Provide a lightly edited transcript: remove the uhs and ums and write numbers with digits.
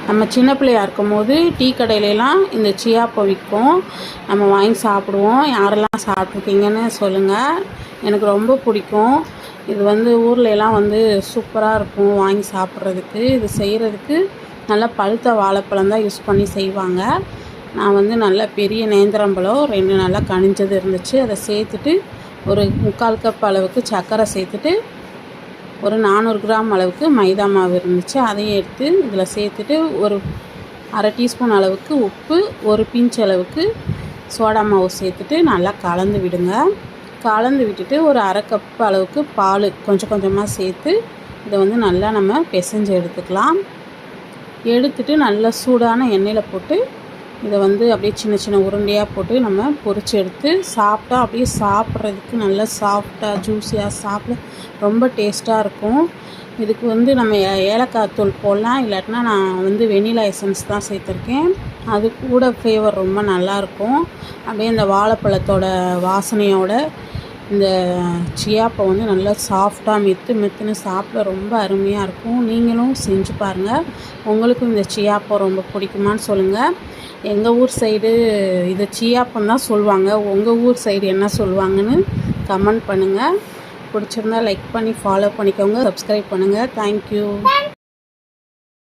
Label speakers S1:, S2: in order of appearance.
S1: நம்ம சின்ன பிள்ளையாக இருக்கும்போது டீ கடையிலலாம் இந்த சியாப்போ விற்கும். நம்ம வாங்கி சாப்பிடுவோம். யாரெல்லாம் சாப்பிட்ருக்கீங்கன்னு சொல்லுங்கள். எனக்கு ரொம்ப பிடிக்கும். இது ஊர்லெலாம் சூப்பராக இருக்கும் வாங்கி சாப்பிட்றதுக்கு. இது செய்கிறதுக்கு நல்லா பழுத்த வாழைப்பழம் தான் யூஸ் பண்ணி செய்வாங்க. நான் நல்ல பெரிய நேந்திரம்பழம் 2 நல்லா கனிஞ்சது இருந்துச்சு. அதை சேர்த்துட்டு ஒரு 3/4 கப் அளவுக்கு சர்க்கரை சேர்த்துட்டு ஒரு 400 கிராம் அளவுக்கு மைதா மாவு இருந்துச்சு. அதையும் எடுத்து இதில் சேர்த்துட்டு ஒரு 1/2 டீஸ்பூன் அளவுக்கு உப்பு, ஒரு பிஞ்ச் அளவுக்கு சோடா மாவு சேர்த்துட்டு நல்லா கலந்து விடுங்க. கலந்து விட்டுட்டு ஒரு 1/2 கப் அளவுக்கு பால் கொஞ்சம் கொஞ்சமாக சேர்த்து இதை நல்லா நம்ம பிசைஞ்சு எடுத்துக்கலாம். எடுத்துட்டு நல்லா சூடான எண்ணெயில் போட்டு இதை அப்படியே சின்ன சின்ன உருண்டையாக போட்டு நம்ம பொரிச்சு எடுத்து சாப்பிட்டா அப்படியே சாப்பிட்றதுக்கு நல்லா சாஃப்டாக ஜூஸியாக சாப்பிட ரொம்ப டேஸ்ட்டாக இருக்கும். இதுக்கு நம்ம ஏலக்காய் தூள் போடலாம். இல்லாட்டினா நான் வெனிலா எசன்ஸ் தான் சேர்த்துருக்கேன். அது கூட ஃப்ளேவர் ரொம்ப நல்லாயிருக்கும். அப்படியே இந்த வாழைப்பழத்தோட வாசனையோட இந்த சியாப்போ நல்லா சாஃப்டாக மெத்துன்னு சாப்பிட ரொம்ப அருமையாக இருக்கும். நீங்களும் செஞ்சு பாருங்கள். உங்களுக்கும் இந்த சியாப்போ ரொம்ப பிடிக்குமான்னு சொல்லுங்கள். எங்கள் ஊர் சைடு இதை சியாப்போன்னு தான் சொல்லுவாங்க. உங்கள் ஊர் சைடு என்ன சொல்லுவாங்கன்னு கமெண்ட் பண்ணுங்கள். பிடிச்சிருந்தா லைக் பண்ணி ஃபாலோ பண்ணிக்கோங்க. சப்ஸ்கிரைப் பண்ணுங்கள். தேங்க்யூ.